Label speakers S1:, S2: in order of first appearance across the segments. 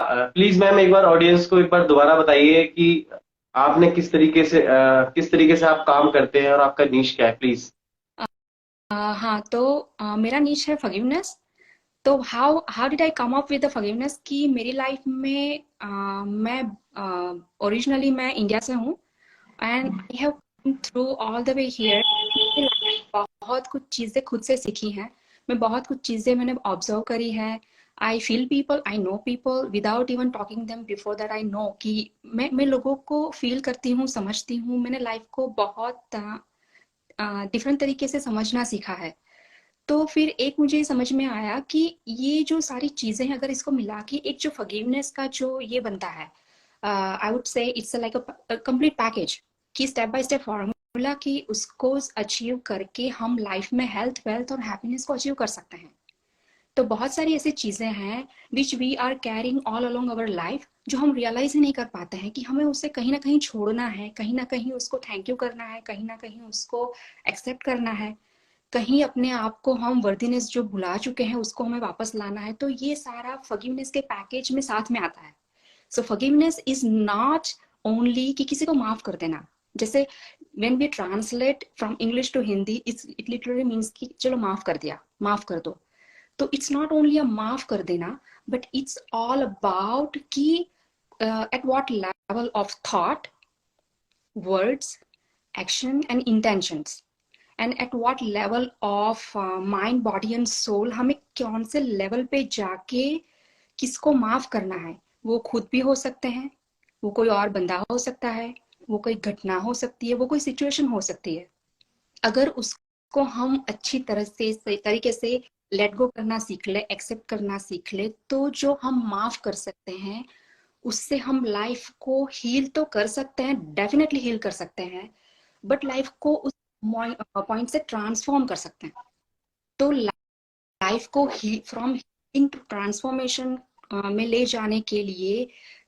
S1: Please ma'am एक बार audience को एक बार दोबारा बताइए कि आपने किस तरीके से आप काम करते हैं और आपका नीश क्या है, प्लीज।
S2: हाँ, तो मेरा नीश है फॉरगिवनेस। तो how how did I come up with the forgiveness कि मेरी लाइफ में मैं ओरिजिनली मैं इंडिया से हूँ and I have come through all the way here. बहुत कुछ चीज़ें खुद से सीखी हैं। मैं बहुत कुछ चीज़ें मैंने ऑब्जर्व करी है। I feel people, I know people without even talking them before that I know कि मैं लोगों को फील करती हूँ, समझती हूँ। मैंने लाइफ को बहुत डिफरेंट तरीके से समझना सीखा है। तो फिर एक मुझे समझ में आया कि ये जो सारी चीजें हैं, अगर इसको मिला के एक जो फॉरगिवनेस का जो ये बनता है, I would say it's like a complete package कि स्टेप बाय स्टेप फॉर्मूला कि उसको अचीव करके हम लाइफ में हेल्थ, वेल्थ और हैप्पीनेस को अचीव कर सकते हैं। तो बहुत सारी ऐसी चीजें हैं which we are carrying all along our life, जो हम रियलाइज ही नहीं कर पाते हैं कि हमें उसे कहीं ना कहीं छोड़ना है, कहीं ना कहीं उसको थैंक यू करना है, कहीं ना कहीं उसको एक्सेप्ट करना है, कहीं अपने आप को हम वर्दीनेस जो भुला चुके हैं उसको हमें वापस लाना है। तो ये सारा फॉरगिवनेस के पैकेज में साथ में आता है। So forgiveness is not only कि किसी को माफ कर देना। जैसे when we translate from English to Hindi, it literally means कि चलो माफ कर दिया, माफ कर दो। तो इट्स नॉट ओनली अ माफ कर देना, बट इट्स ऑल अबाउट कि at what level of thought, words, action and intentions and at what level of mind, body and soul, हमें कौन से लेवल पे जाके किसको माफ करना है। वो खुद भी हो सकते हैं, वो कोई और बंदा हो सकता है, वो कोई घटना हो सकती है, वो कोई सिचुएशन हो सकती है। अगर उसको हम अच्छी तरह से, सही तरीके से लेट गो करना सीख ले, एक्सेप्ट करना सीख ले, तो जो हम माफ कर सकते हैं उससे हम लाइफ को हील तो कर सकते हैं, डेफिनेटली हील कर सकते हैं, बट लाइफ को उस पॉइंट से ट्रांसफॉर्म कर सकते हैं। तो लाइफ को फ्रॉम हीलिंग टू ट्रांसफॉर्मेशन में ले जाने के लिए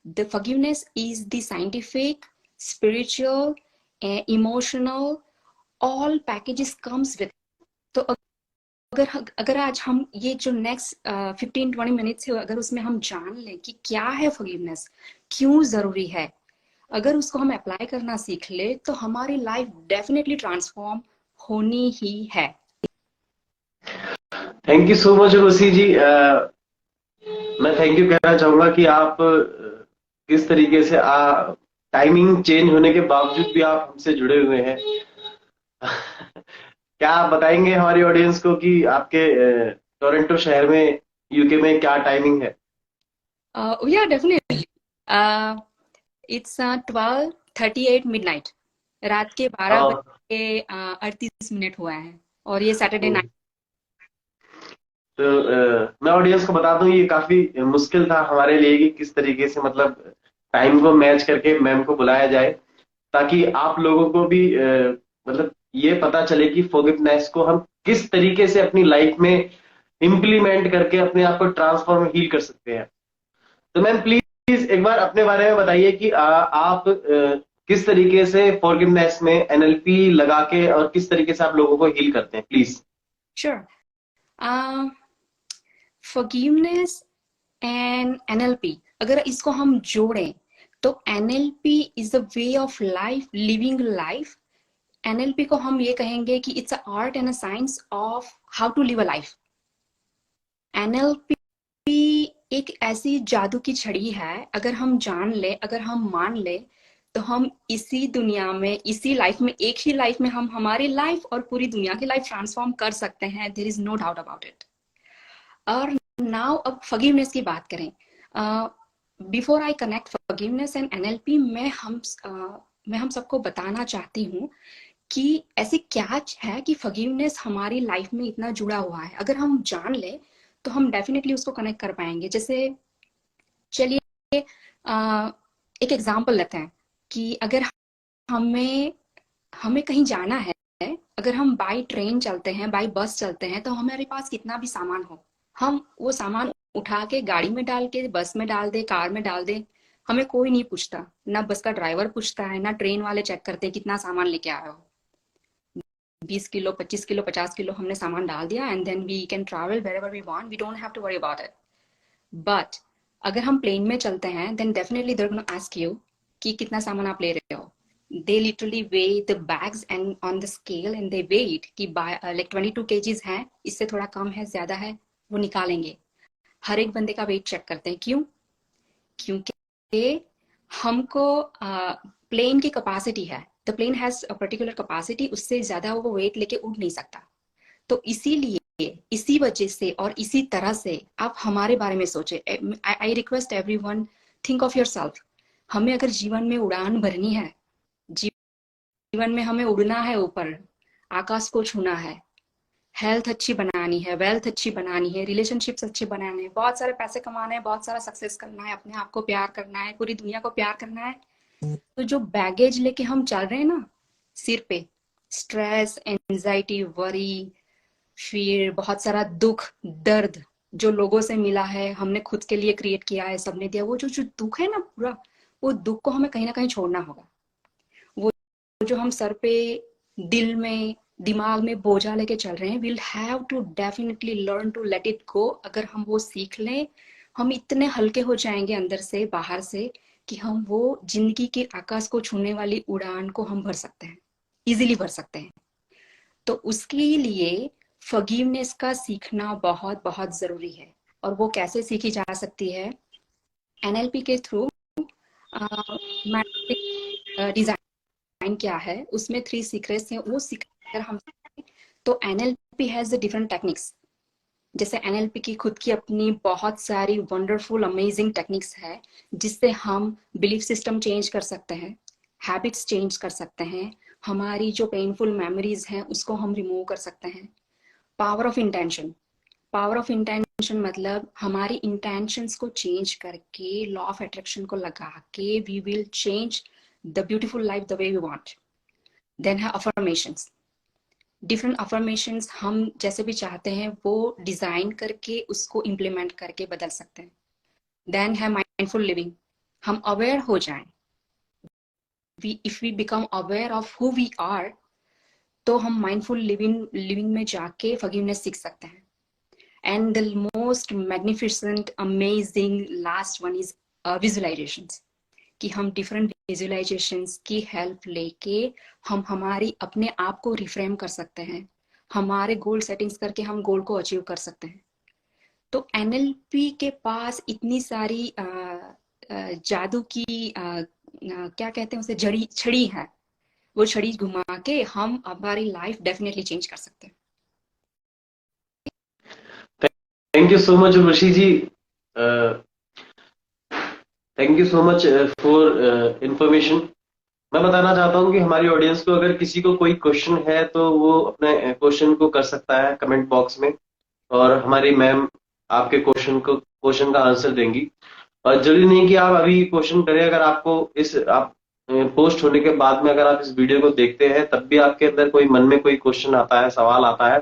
S2: the forgiveness is the scientific, spiritual, emotional, all packages comes with. तो अगर अगर आज हम ये जो नेक्स्ट 15-20 मिनट्स है, अगर उसमें हम जान लें कि क्या है फॉरगिवनेस, क्यों जरूरी है, अगर उसको हम अप्लाई करना सीख ले, तो हमारी लाइफ डेफिनेटली ट्रांसफॉर्म होनी ही है।
S1: थैंक यू सो मच रुचि जी। मैं थैंक यू कहना चाहूंगा कि आप किस तरीके से टाइमिंग चेंज होने के बावजूद भी आप हमसे जुड़े हुए हैं। क्या आप बताएंगे हमारी ऑडियंस को कि आपके टोरंटो शहर में, यूके में क्या टाइमिंग है?
S2: या डेफिनेटली इट्स 12:38 मिडनाइट। रात के 12 बज
S1: और
S2: के 38 मिनट हुआ है, और ये सैटरडे नाइट।
S1: तो मैं ऑडियंस को बता दूं, ये काफी मुश्किल था हमारे लिए कि किस तरीके से मतलब टाइम को मैच करके मैम को बुलाया जाए, ताकि आप लोगों को भी मतलब ये पता चले कि फॉरगिवनेस को हम किस तरीके से अपनी लाइफ में इम्प्लीमेंट करके अपने आप को ट्रांसफॉर्म हील कर सकते हैं। तो मैम प्लीज एक बार अपने बारे में बताइए कि आप किस तरीके से फॉरगिवनेस में एनएलपी लगा के और किस तरीके से आप लोगों को हील करते हैं, please.
S2: Sure. Forgiveness and NLP, अगर इसको हम जोड़ें, तो NLP is the way of life, living life. NLP को हम ये कहेंगे कि it's a art and a science of how to live a life. NLP एक ऐसी जादू की छड़ी है, अगर हम जान ले, अगर हम मान ले, तो हम इसी दुनिया में, इसी लाइफ में, एक ही लाइफ में हम हमारी लाइफ और पूरी दुनिया की लाइफ ट्रांसफॉर्म कर सकते हैं। There is no doubt about it. और नाउ अब फॉरगिवनेस की बात करें। Before I connect forgiveness and NLP, मैं हम सबको बताना चाहती हूँ कि ऐसी क्या है कि फॉरगिवनेस हमारी लाइफ में इतना जुड़ा हुआ है। अगर हम जान ले, तो हम डेफिनेटली उसको कनेक्ट कर पाएंगे। जैसे चलिए एक एग्जांपल लेते हैं कि अगर हमें हमें कहीं जाना है, अगर हम बाई ट्रेन चलते हैं, बाई बस चलते हैं, तो हमारे पास कितना भी सामान हो, हम वो सामान उठा के गाड़ी में डाल के, बस में डाल दे, कार में डाल दे, हमें कोई नहीं पूछता। ना बस का ड्राइवर पूछता है, ना ट्रेन वाले चेक करते हैं कितना सामान लेके आए हो। 20 किलो, 25 किलो, 50 किलो हमने सामान डाल दिया, and then we can travel wherever we want, we don't have to worry about it. But अगर हम प्लेन में चलते हैं then definitely they are gonna ask you कि कितना सामान आप ले रहे हो. They literally weigh the bags and on the scale and they weight कि लाइक 22 kgs है, इससे थोड़ा कम है, ज्यादा है, वो निकालेंगे. हर एक बंदे का वेट चेक करते हैं. क्यों? क्योंकि हमको प्लेन की कैपेसिटी है, the plane has a particular capacity, उससे ज्यादा वो वेट लेके उड़ नहीं सकता. तो इसीलिए इसी वजह से और इसी तरह से आप हमारे बारे में सोचे. I request everyone, think of yourself. हमें अगर जीवन में उड़ान भरनी है, जीवन में हमें उड़ना है, ऊपर आकाश को छूना है, हेल्थ अच्छी बनानी है, वेल्थ अच्छी बनानी है, रिलेशनशिप्स अच्छे बनाने हैं, बहुत सारे पैसे कमाने हैं, बहुत सारा सक्सेस करना है, अपने आप को प्यार करना है, पूरी दुनिया को प्यार करना है. तो जो बैगेज लेके हम चल रहे हैं ना सिर पे, स्ट्रेस, एंजाइटी, वरी, फिर बहुत सारा दुख, दर्द जो लोगों से मिला है, हमने खुद के लिए क्रिएट किया है, सबने दिया, वो जो जो दुख है ना पूरा, वो दुख को हमें कहीं ना कहीं छोड़ना होगा. वो जो हम सर पे, दिल में, दिमाग में बोझा लेके चल रहे हैं, will have to definitely learn to let it go. अगर हम वो सीख लें, हम इतने हल्के हो जाएंगे अंदर से बाहर से कि हम वो जिंदगी के आकाश को छूने वाली उड़ान को हम भर सकते हैं, इजीली भर सकते हैं. तो उसके लिए फॉरगिवनेस का सीखना बहुत बहुत जरूरी है. और वो कैसे सीखी जा सकती है? एनएलपी के थ्रू. डिजाइन क्या है, उसमें 3 सीक्रेट्स हैं, वो सीख कर हम, तो एनएलपी हैज डिफरेंट टेक्निक्स. जैसे एनएलपी की खुद की अपनी बहुत सारी वंडरफुल अमेजिंग टेक्निक्स है, जिससे हम बिलीफ सिस्टम चेंज कर सकते हैं, हैबिट्स चेंज कर सकते हैं, हमारी जो पेनफुल मेमोरीज हैं उसको हम रिमूव कर सकते हैं. Power of intention. Power of intention मतलब हमारी इंटेंशंस को चेंज करके, लॉ ऑफ अट्रैक्शन को लगा के, we will change the beautiful life the way we want. Then है अफर्मेशंस. डिफरेंट अफर्मेशंस हम जैसे भी चाहते हैं वो डिजाइन करके उसको इम्प्लीमेंट करके बदल सकते हैं. देन है माइंडफुल लिविंग. हम अवेयर हो जाएं. If we become aware of who we are, तो हम माइंडफुल लिविंग में जाके फॉरगिवनेस सीख सकते हैं. And the most magnificent amazing last one is visualisations. कि हम डिफरेंट विजुअलाइजेशंस की हेल्प लेके हम हमारी अपने आप को रिफ्रेम कर सकते हैं, हमारे गोल सेटिंग्स करके हम गोल को अचीव कर सकते हैं. तो एनएलपी के पास इतनी सारी जादू की क्या कहते हैं उसे, जड़ी छड़ी है. वो छड़ी घुमा के हम हमारी लाइफ डेफिनेटली चेंज कर सकते हैं.
S1: Thank you so much Urvashi ji. Thank you so much for information. मैं बताना चाहता हूँ कि हमारी ऑडियंस को अगर किसी को कोई क्वेश्चन है तो वो अपने क्वेश्चन को कर सकता है कमेंट बॉक्स में, और हमारी मैम आपके क्वेश्चन का आंसर देंगी. और जरूरी नहीं कि आप अभी क्वेश्चन करें. अगर आपको आप पोस्ट होने के बाद में अगर आप इस वीडियो को देखते हैं तब भी आपके अंदर कोई मन में कोई क्वेश्चन आता है, सवाल आता है,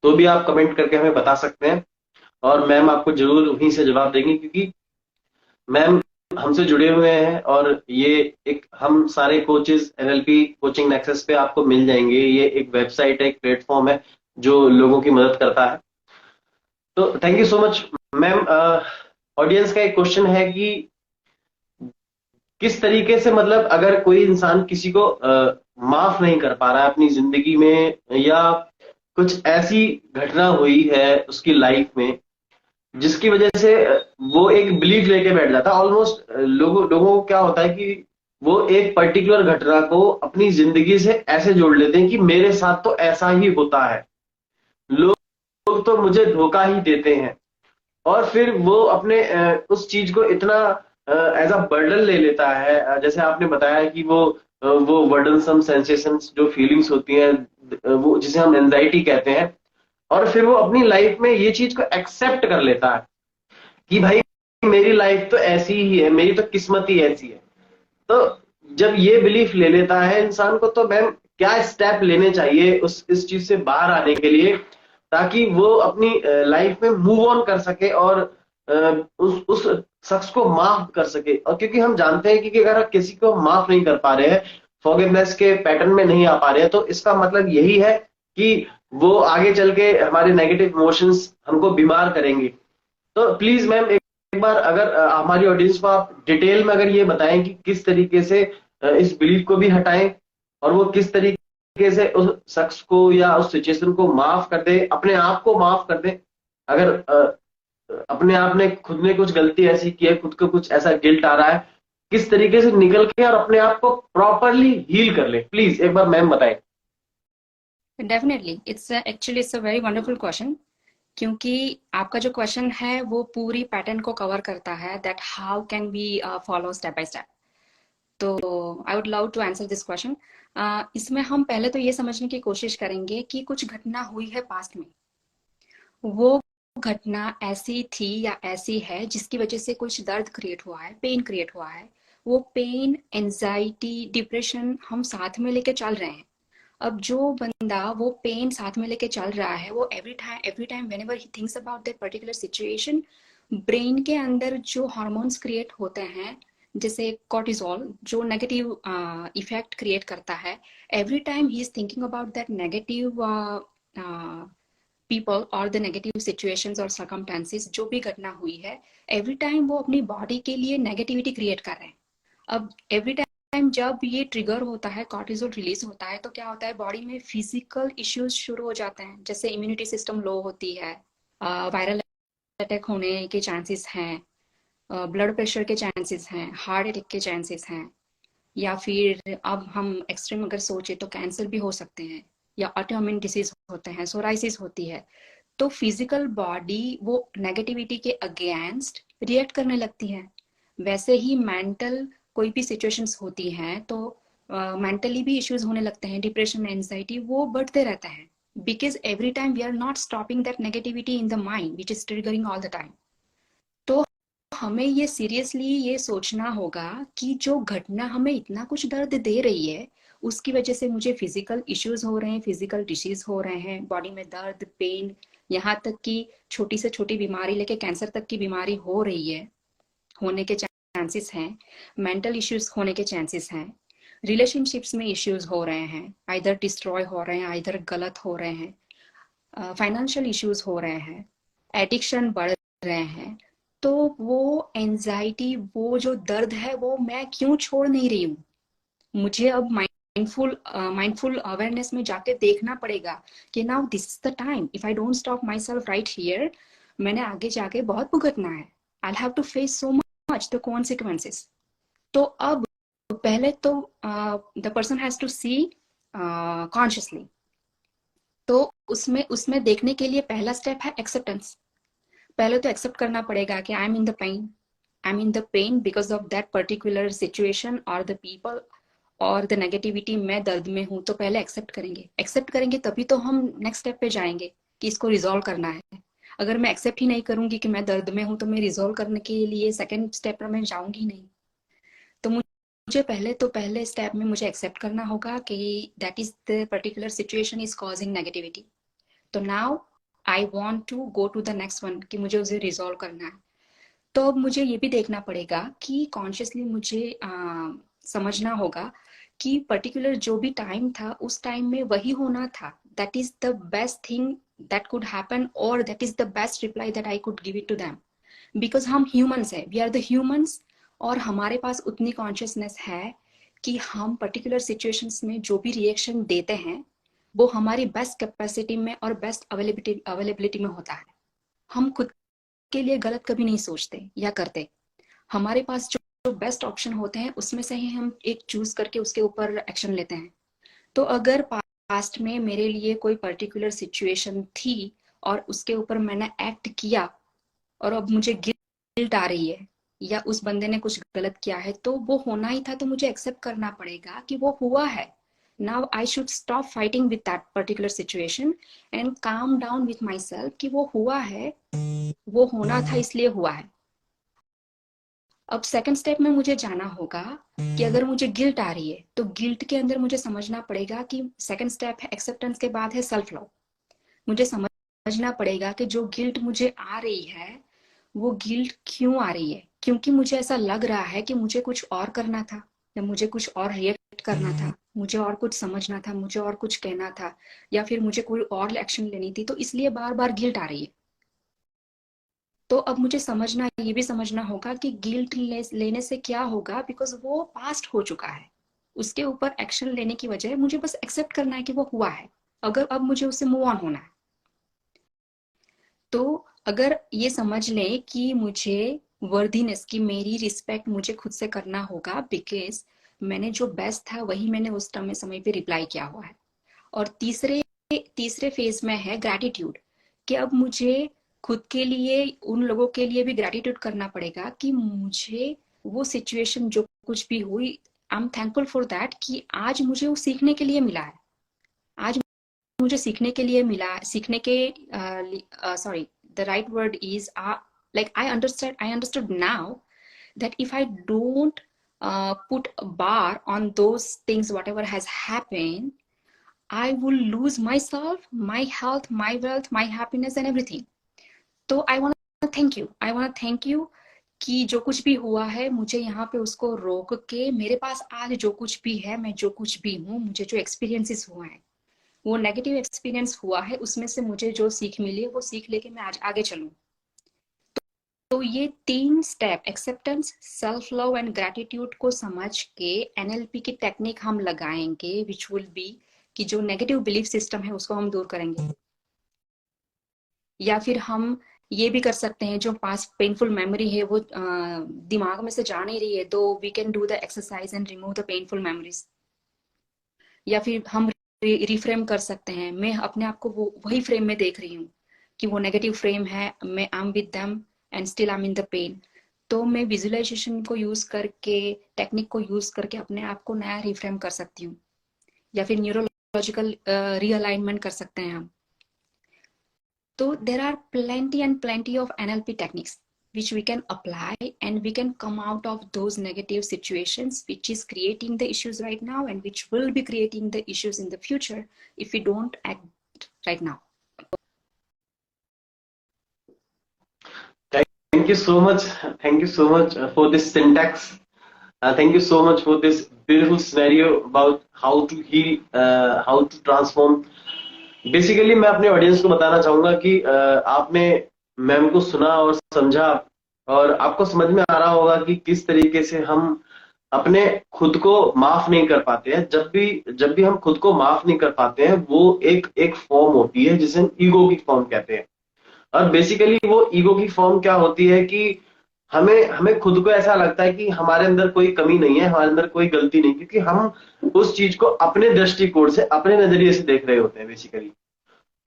S1: तो भी आप कमेंट करके हमें बता सकते हैं और मैम आपको जरूर वहीं से जवाब देंगी. क्योंकि मैम हमसे जुड़े हुए हैं और ये एक हम सारे कोचेस एनएलपी कोचिंग नेक्सस पे आपको मिल जाएंगे. ये एक वेबसाइट है, एक प्लेटफॉर्म है जो लोगों की मदद करता है. तो thank you so much ma'am. Audience का एक क्वेश्चन है कि किस तरीके से, मतलब अगर कोई इंसान किसी को माफ नहीं कर पा रहा है अपनी जिंदगी में, या कुछ ऐसी घटना हुई है उसकी लाइफ में जिसकी वजह से वो एक बिलीफ लेके बैठ जाता है. ऑलमोस्ट लोगों को क्या होता है कि वो एक पर्टिकुलर घटना को अपनी जिंदगी से ऐसे जोड़ लेते हैं कि मेरे साथ तो ऐसा ही होता है, लोग तो मुझे धोखा ही देते हैं. और फिर वो अपने उस चीज को इतना एज अ बर्डन ले लेता है. जैसे आपने बताया कि वो बर्डनसम सेंसेशंस जो फीलिंग्स होती हैं, वो जिसे हम एंजाइटी कहते हैं, और फिर वो अपनी लाइफ में ये चीज को एक्सेप्ट कर लेता है कि भाई मेरी लाइफ तो ऐसी ही है, मेरी तो किस्मत ही ऐसी है. तो जब ये बिलीफ ले लेता है इंसान को, तो मैम क्या स्टेप लेने चाहिए उस इस चीज से बाहर आने के लिए, ताकि वो अपनी लाइफ में मूव ऑन कर सके और उस शख्स को माफ कर सके. और क्योंकि हम जानते हैं कि अगर आप किसी को माफ नहीं कर पा रहे हैं, फॉरगिवनेस के पैटर्न में नहीं आ पा रहे हैं, तो इसका मतलब यही है कि वो आगे चल के हमारे नेगेटिव इमोशंस हमको बीमार करेंगे. तो प्लीज मैम एक बार अगर हमारी ऑडियंस को आप डिटेल में अगर ये बताएं कि किस तरीके से इस बिलीफ को भी हटाएं और वो किस तरीके से उस शख्स को या उस सिचुएशन को माफ कर दे, अपने आप को माफ कर दे। अगर अपने आप ने खुद ने कुछ गलती ऐसी की है, खुद को कुछ ऐसा गिल्ट आ रहा है, किस तरीके से निकल के और अपने आप को प्रॉपरली हील कर ले, प्लीज एक बार मैम बताएं।
S2: Definitely it's a very wonderful question, क्योंकि आपका जो क्वेश्चन है वो पूरी पैटर्न को कवर करता है, that how can we follow step by step. तो I would love to answer this question. इसमें हम पहले तो ये समझने की कोशिश करेंगे कि कुछ घटना हुई है पास्ट में, वो घटना ऐसी थी या ऐसी है जिसकी वजह से कुछ दर्द क्रिएट हुआ है, पेन क्रिएट हुआ है। वो पेन, एंजाइटी, डिप्रेशन हम साथ में लेके चल रहे हैं। अब जो बंदा वो पेन साथ में लेके चल रहा है, वो every time whenever he thinks about that particular situation, brain के अंदर जो हार्मोन्स क्रिएट होते हैं, जैसे कॉर्टिसोल, जो नेगेटिव इफेक्ट क्रिएट करता है, every time he is thinking about that negative people और द नेगेटिव सिचुएशंस और सर्कमस्टेंसेस, जो भी घटना हुई है, एवरी टाइम वो अपनी बॉडी के लिए नेगेटिविटी क्रिएट कर रहे हैं। अब एवरी टाइम जब ये ट्रिगर होता है, कॉर्टिसोल रिलीज होता है, तो क्या होता है, बॉडी में फिजिकल इश्यूज शुरू हो जाते हैं, जैसे इम्यूनिटी सिस्टम लो होती है, वायरल अटैक होने के चांसेस हैं, ब्लड प्रेशर के चांसेस हैं, हार्ट अटैक के चांसेस हैं, या फिर अब हम एक्सट्रीम अगर सोचे तो कैंसर भी हो सकते हैं, या ऑटोइम्यून डिसीज होते हैं, सोराइसिस होती है। तो फिजिकल बॉडी वो नेगेटिविटी के अगेंस्ट रिएक्ट करने लगती है। वैसे ही मेंटल कोई भी सिचुएशंस होती हैं तो मेंटली भी इश्यूज होने लगते हैं, डिप्रेशन, एंजाइटी, वो बढ़ते रहते हैं, because every time we are not stopping that negativity in the mind which is triggering all the time. तो हमें ये सीरियसली ये सोचना होगा कि जो घटना हमें इतना कुछ दर्द दे रही है, उसकी वजह से मुझे फिजिकल इश्यूज हो रहे हैं, फिजिकल डिसीज हो रहे हैं, बॉडी में दर्द, पेन, यहाँ तक कि छोटी से छोटी बीमारी लेके कैंसर तक की बीमारी हो रही है, होने के चांसेस हैं, मेंटल इश्यूज होने के चांसेस हैं, रिलेशनशिप्स में इश्यूज हो रहे हैं, आइदर डिस्ट्रॉय हो रहे हैं, आइदर गलत हो रहे हैं, फाइनेंशियल इश्यूज हो रहे हैं, एडिक्शन बढ़ रहे हैं। तो वो एंजाइटी, वो जो दर्द है, वो मैं क्यों छोड़ नहीं रही हूँ? मुझे अब माइंडफुल अवेयरनेस में जाके देखना पड़ेगा कि now this is the time, if I don't stop myself right here, मैंने आगे जाके बहुत भुगतना है, I have to face so much the consequences. तो अब पहले तो the person has to see consciously. तो उसमें उसमें देखने के लिए पहला स्टेप है एक्सेप्टेंस। पहले तो एक्सेप्ट करना पड़ेगा कि I am in the pain, I am in the pain because of that particular situation और द पीपल और द नेगेटिविटी, मैं दर्द में हूँ। तो पहले एक्सेप्ट करेंगे तभी तो हम नेक्स्ट स्टेप पे जाएंगे कि इसको रिजॉल्व करना है। अगर मैं एक्सेप्ट ही नहीं करूंगी कि मैं दर्द में हूँ, तो मैं रिजॉल्व करने के लिए सेकेंड स्टेप पर मैं जाऊंगी नहीं। तो मुझे पहले स्टेप में मुझे एक्सेप्ट करना होगा कि that is the particular situation is causing negativity. तो now I want to go to the next one कि मुझे उसे रिजॉल्व करना है। तो अब मुझे ये भी देखना पड़ेगा कि कॉन्शियसली मुझे समझना होगा कि पर्टिकुलर जो भी टाइम था, उस टाइम में वही होना था, that is the best thing that could happen, और that is the best reply that I could give it to them. Because हम ह्यूमंस है, वी आर द ह्यूमंस, और हमारे पास उतनी कॉन्शियसनेस है कि हम पर्टिकुलर सिचुएशंस में जो भी रिएक्शन देते हैं, वो हमारी बेस्ट कैपेसिटी में और बेस्ट अवेलेबिलिटी में होता है। हम खुद के लिए गलत कभी नहीं सोचते या करते। हमारे पास जो बेस्ट ऑप्शन होते हैं, उसमें से ही हम एक चूज करके उसके ऊपर एक्शन लेते हैं। तो अगर पास्ट में मेरे लिए कोई पर्टिकुलर सिचुएशन थी और उसके ऊपर मैंने एक्ट किया, और अब मुझे गिल्ट आ रही है या उस बंदे ने कुछ गलत किया है, तो वो होना ही था, तो मुझे एक्सेप्ट करना पड़ेगा कि वो हुआ है। Now I should stop fighting with that particular situation and calm down with my self कि वो हुआ है, वो होना था, इसलिए हुआ है। अब सेकंड स्टेप में मुझे जाना होगा कि अगर मुझे गिल्ट आ रही है, तो गिल्ट के अंदर मुझे समझना पड़ेगा कि सेकंड स्टेप है एक्सेप्टेंस के बाद है सेल्फ लव। मुझे समझना पड़ेगा कि जो गिल्ट मुझे आ रही है, वो गिल्ट क्यों आ रही है? क्योंकि मुझे ऐसा लग रहा है कि मुझे कुछ और करना था, या मुझे कुछ और रिएक्ट करना था, मुझे और कुछ समझना था, मुझे और कुछ कहना था, या फिर मुझे कोई और एक्शन लेनी थी, तो इसलिए बार बार गिल्ट आ रही है। तो अब मुझे समझना, ये भी समझना होगा कि गिल्ट लेने से क्या होगा, बिकॉज वो पास्ट हो चुका है। उसके ऊपर एक्शन लेने की वजह मुझे बस एक्सेप्ट करना है कि वो हुआ है। अगर अब मुझे उससे मूव ऑन होना है, तो अगर ये समझ लें कि मुझे वर्दीनेस की, मेरी रिस्पेक्ट मुझे खुद से करना होगा, बिकॉज मैंने जो बेस्ट था वही मैंने उस समय पे रिप्लाई किया हुआ है। और तीसरे तीसरे फेज में है ग्रैटिट्यूड, कि अब मुझे खुद के लिए, उन लोगों के लिए भी ग्रैटिट्यूड करना पड़ेगा कि मुझे वो सिचुएशन जो कुछ भी हुई, I am thankful for that, कि आज मुझे वो सीखने के लिए मिला है। आज मुझे सीखने के लिए मिला, सीखने के, sorry, the right word is, like I understood now that if I don't put a bar on those things, whatever has happened, I will lose myself, my health, my wealth, my happiness and everything. तो I want to thank you, I want to thank you कि जो कुछ भी हुआ है, मुझे यहाँ पे उसको रोक के, मेरे पास आज जो कुछ भी है, मैं जो कुछ भी हूँ, मुझे जो एक्सपीरियंसेस हुआ है, वो नेगेटिव एक्सपीरियंस हुआ है, उसमें से मुझे जो सीख मिली है, वो सीख लेके मैं आज आगे चलूँ। तो ये 3 step, acceptance, self love and gratitude को समझ के एनएलपी की टेक्निक हम लगाएंगे, विच विल बी कि जो नेगेटिव बिलीफ सिस्टम है उसको हम दूर करेंगे। या फिर हम ये भी कर सकते हैं, जो पास्ट पेनफुल मेमोरी है वो दिमाग में से जा नहीं रही है, तो we can do the exercise and remove the painful memories. या फिर हम रिफ्रेम कर सकते हैं, मैं अपने आप को वो वही फ्रेम में देख रही हूँ कि वो नेगेटिव फ्रेम है, मैं I am with them and still I am in the pain. तो मैं विजुअलाइजेशन को यूज करके, टेक्निक को यूज करके अपने आप को नया रिफ्रेम कर सकती हूँ। या फिर न्यूरोलॉजिकल रीअलाइनमेंट कर सकते हैं हम। तो there are plenty and plenty of NLP techniques which we can apply, and we can come out of those negative situations which is creating the issues right now and which will be creating the issues in the future if we don't act right now.
S1: Thank you so much. Thank you so much for this syntax. Thank you so much for this beautiful scenario about how to heal, how to transform. Basically मैं अपने audience को बताना चाहूंगा कि आपने ma'am को सुना और समझा, और आपको समझ में आ रहा होगा कि किस तरीके से हम अपने खुद को माफ नहीं कर पाते हैं। जब भी हम खुद को माफ नहीं कर पाते हैं, वो एक एक फॉर्म होती है जिसे हम ईगो की फॉर्म कहते हैं। और बेसिकली वो ईगो की फॉर्म क्या होती है कि हमें हमें खुद को ऐसा लगता है कि हमारे अंदर कोई कमी नहीं है, हमारे अंदर कोई गलती नहीं, क्योंकि हम उस चीज को अपने दृष्टिकोण से, अपने नजरिए से देख रहे होते हैं बेसिकली।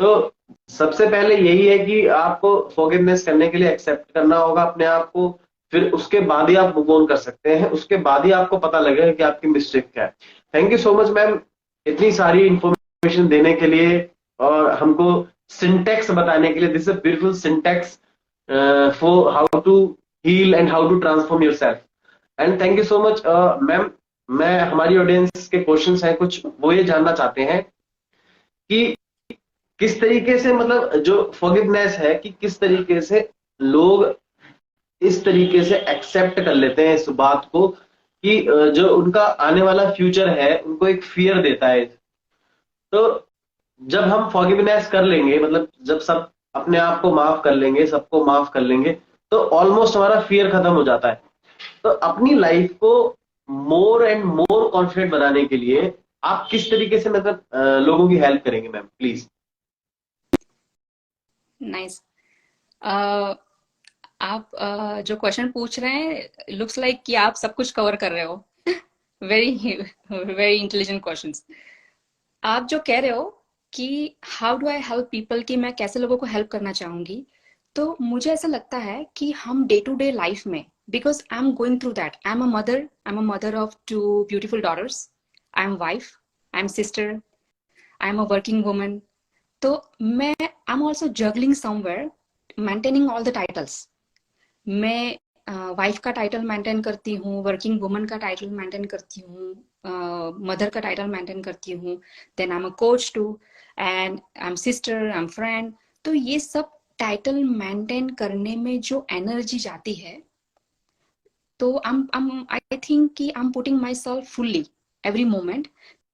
S1: तो सबसे पहले यही है कि आपको फॉरगिवनेस करने के लिए एक्सेप्ट करना होगा अपने आप को। फिर उसके बाद ही आप मूव ऑन कर सकते हैं, उसके बाद ही आपको पता लगेगा कि आपकी मिस्टेक क्या है। Thank you so much ma'am, इतनी सारी इंफॉर्मेशन देने के लिए और हमको सिंटेक्स बताने के लिए। This is a beautiful syntax for how to heal and how to transform yourself. And thank you so much ma'am. मैं, हमारी ऑडियंस के क्वेश्चंस हैं कुछ, वो ये जानना चाहते हैं कि किस तरीके से, मतलब जो फॉरगिवनेस है, कि किस तरीके से लोग इस तरीके से एक्सेप्ट कर लेते हैं इस बात को कि जो उनका आने वाला फ्यूचर है उनको एक फियर देता है। तो जब हम फॉरगिवनेस कर लेंगे, मतलब जब सब अपने आप को माफ कर लेंगे, सबको माफ कर लेंगे, तो ऑलमोस्ट हमारा फियर खत्म हो जाता है। तो अपनी लाइफ को मोर एंड मोर कॉन्फिडेंट बनाने के लिए आप किस तरीके से, मतलब लोगों की हेल्प करेंगे मैम, प्लीज?
S2: नाइस। आप जो क्वेश्चन पूछ रहे हैं, लुक्स लाइक कि आप सब कुछ कवर कर रहे हो। Very very intelligent questions. आप जो कह रहे हो कि how do I help people, कि मैं कैसे लोगों को हेल्प करना चाहूंगी, तो मुझे ऐसा लगता है कि हम डे टू डे लाइफ में, because I am going through that, I am a mother of 2 beautiful daughters, I am wife, I am sister, I am a working woman. तो मैं, I am also juggling somewhere, maintaining all the titles. मैं wife का title maintain करती हूँ, working woman का title maintain करती हूँ, mother का टाइटल मेंटेन करती हूँ, then I am a coach to, and I am sister, I am friend. तो ये सब टाइटल मेंटेन करने में जो एनर्जी जाती है, तो आई थिंक कि I am putting my self fully every moment.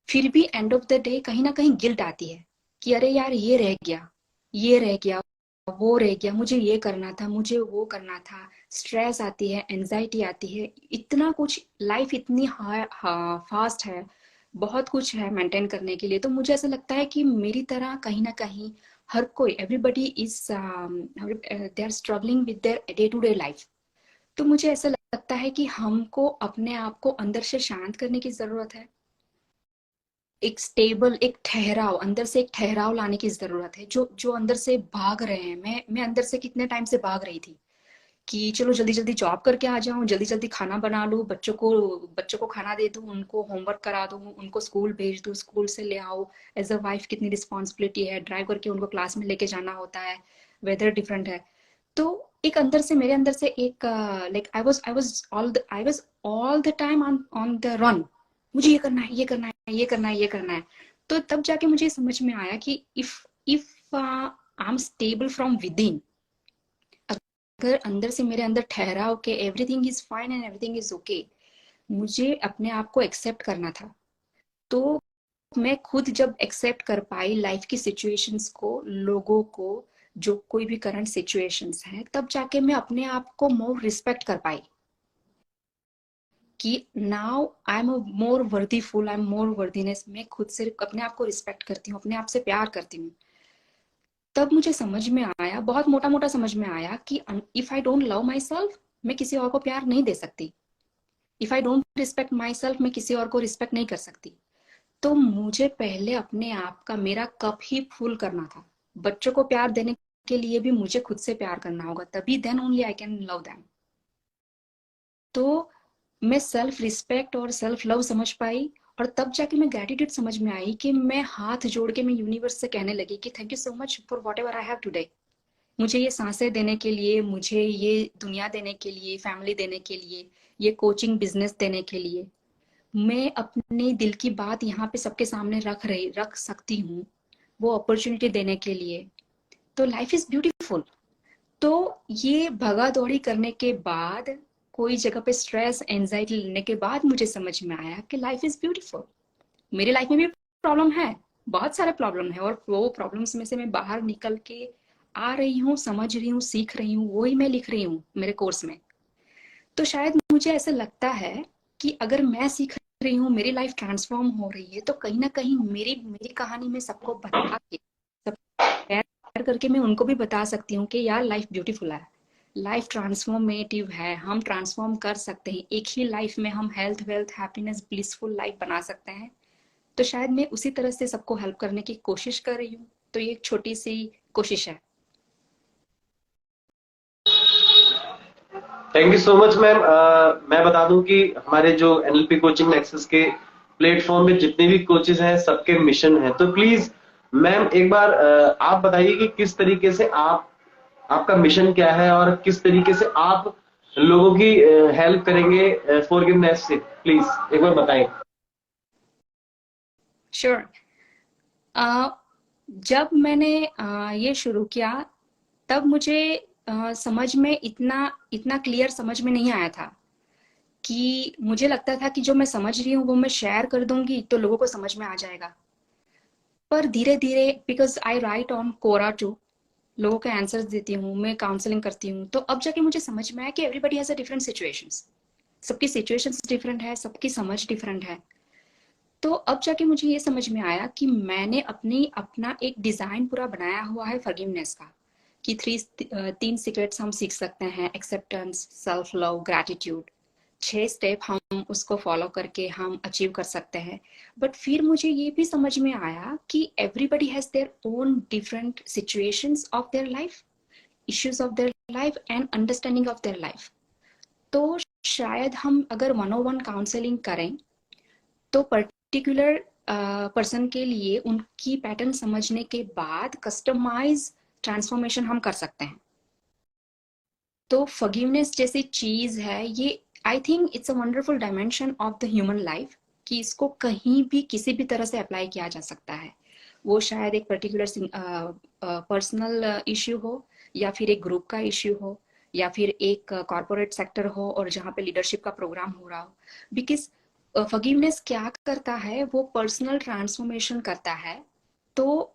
S2: फिर भी एंड ऑफ द डे कहीं ना कहीं गिल्ट आती है कि अरे यार, ये रह गया, ये रह गया, वो रह गया, मुझे ये करना था, मुझे वो करना था, स्ट्रेस आती है, एंजाइटी आती है, इतना कुछ, लाइफ इतनी फास्ट है, बहुत कुछ है मेंटेन करने के लिए। तो मुझे ऐसा लगता है कि मेरी तरह कहीं ना कहीं हर कोई, everybody is they are struggling with their day to day life. तो मुझे ऐसा लगता है कि हमको अपने आप को अंदर से शांत करने की जरूरत है, एक स्टेबल, एक ठहराव, अंदर से एक ठहराव लाने की जरूरत है। जो जो अंदर से भाग रहे हैं, मैं अंदर से कितने टाइम से भाग रही थी कि चलो जल्दी जल्दी जॉब करके आ जाऊं, जल्दी जल्दी खाना बना लूं, बच्चों को खाना दे दूं, उनको होमवर्क करा दूं, उनको स्कूल भेज दूं, स्कूल से ले आओ। एज अ वाइफ कितनी रिस्पॉन्सिबिलिटी है, ड्राइव करके उनको क्लास में लेके जाना होता है, वेदर डिफरेंट है। तो एक अंदर से, मेरे अंदर से एक, like I was all the time on the run. मुझे ये करना है, ये करना है, ये करना है, ये करना है। तो तब जाके मुझे समझ में आया कि if I am stable from with in, अगर अंदर से मेरे अंदर ठहराव के everything is fine and everything is okay, मुझे अपने आप को एक्सेप्ट करना था। तो मैं खुद जब एक्सेप्ट कर पाई लाइफ की सिचुएशंस को, लोगों को, जो कोई भी करंट सिचुएशंस हैं, तब जाके मैं अपने आप को मोर रिस्पेक्ट कर पाई कि now I am more worthyful, I am more worthiness. मैं खुद से अपने आप को रिस्पेक्ट करती हूँ, अपने आप से प्यार करती हूँ। तब मुझे समझ में आया, बहुत मोटा मोटा समझ में आया कि if I don't love my self, मैं किसी और को प्यार नहीं दे सकती। If I don't respect my self, मैं किसी और को रिस्पेक्ट नहीं कर सकती। तो मुझे पहले अपने आप का, मेरा कप ही फुल करना था। बच्चों को प्यार देने के लिए भी मुझे खुद से प्यार करना होगा, तभी then only I can love them. तो मैं सेल्फ रिस्पेक्ट और सेल्फ लव समझ पाई, और तब जाके मैं ग्रेटिट्यूड समझ में आई कि मैं हाथ जोड़ के मैं यूनिवर्स से कहने लगी कि thank you so much for what ever I have today. मुझे ये सांसें देने के लिए, मुझे ये दुनिया देने के लिए, फैमिली देने के लिए, ये कोचिंग बिजनेस देने के लिए, मैं अपने दिल की बात यहाँ पे सबके सामने रख सकती हूँ, वो अपॉर्चुनिटी देने के लिए। तो लाइफ इज ब्यूटीफुल। तो ये भगा दौड़ी करने के बाद, कोई जगह पे स्ट्रेस एंजाइटी लेने के बाद मुझे समझ में आया कि लाइफ इज ब्यूटीफुल। मेरी लाइफ में भी प्रॉब्लम है, बहुत सारे प्रॉब्लम है, और वो प्रॉब्लम्स में से मैं बाहर निकल के आ रही हूँ, समझ रही हूँ, सीख रही हूँ, वही मैं लिख रही हूँ मेरे कोर्स में। तो शायद मुझे ऐसा लगता है कि अगर मैं सीख रही हूँ, मेरी लाइफ ट्रांसफॉर्म हो रही है, तो कहीं ना कहीं मेरी मेरी कहानी में सबको बता के, सब शेयर करके मैं उनको भी बता सकती हूँ कि यार लाइफ ब्यूटीफुल है, लाइफ ट्रांसफॉर्मेटिव है, हम ट्रांसफॉर्म कर सकते हैं, एक ही लाइफ में हम health, wealth, happiness, blissful life बना सकते हैं। तो शायद मैं उसी तरह से सबको हेल्प करने की कोशिश कर रही हूँ। तो ये एक छोटी सी कोशिश है।
S1: Thank you so much ma'am. मैं बता दूं कि हमारे जो एनएलपी कोचिंग नेक्सस के प्लेटफॉर्म में जितने भी कोचेस हैं, सबके मिशन है। तो प्लीज मैम एक बार आप बताइए कि किस तरीके से आपका मिशन क्या है और किस तरीके से आप लोगों की हेल्प करेंगे फॉरगिवनेस से। प्लीज एक बार बताएं।
S2: श्योर। जब मैंने ये शुरू किया, तब मुझे समझ में इतना इतना क्लियर समझ में नहीं आया था। कि मुझे लगता था कि जो मैं समझ रही हूँ वो मैं शेयर कर दूंगी तो लोगों को समझ में आ जाएगा। पर धीरे धीरे, because I write on Quora too, लोगों के आंसर्स देती हूँ, मैं काउंसलिंग करती हूँ, तो अब जाके मुझे समझ में आया कि everybody has a different situations. सबकी सिचुएशंस डिफरेंट है, सबकी समझ डिफरेंट है। तो अब जाके मुझे ये समझ में आया कि मैंने अपना एक डिजाइन पूरा बनाया हुआ है फॉरगिवनेस का, कि तीन सीक्रेट्स हम सीख सकते हैं: acceptance, self love, gratitude. 6 step हम उसको फॉलो करके हम अचीव कर सकते हैं। बट फिर मुझे ये भी समझ में आया कि everybody has their own different situations of their life, issues of their life and understanding of their life. तो शायद हम अगर 101 काउंसलिंग करें, तो पर्टिकुलर पर्सन के लिए उनकी पैटर्न समझने के बाद कस्टमाइज ट्रांसफॉर्मेशन हम कर सकते हैं। तो फॉरगिवनेस जैसी चीज है ये, I think it's a wonderful dimension of the human life, कि इसको कहीं भी किसी भी तरह से अप्लाई किया जा सकता है। वो शायद एक पर्टिकुलर पर्सनल इश्यू हो, या फिर एक ग्रुप का इश्यू हो, या फिर एक कॉर्पोरेट सेक्टर हो और जहाँ पे लीडरशिप का प्रोग्राम हो रहा हो। बिकॉज फॉरगिवनेस क्या करता है, वो पर्सनल ट्रांसफॉर्मेशन करता है। तो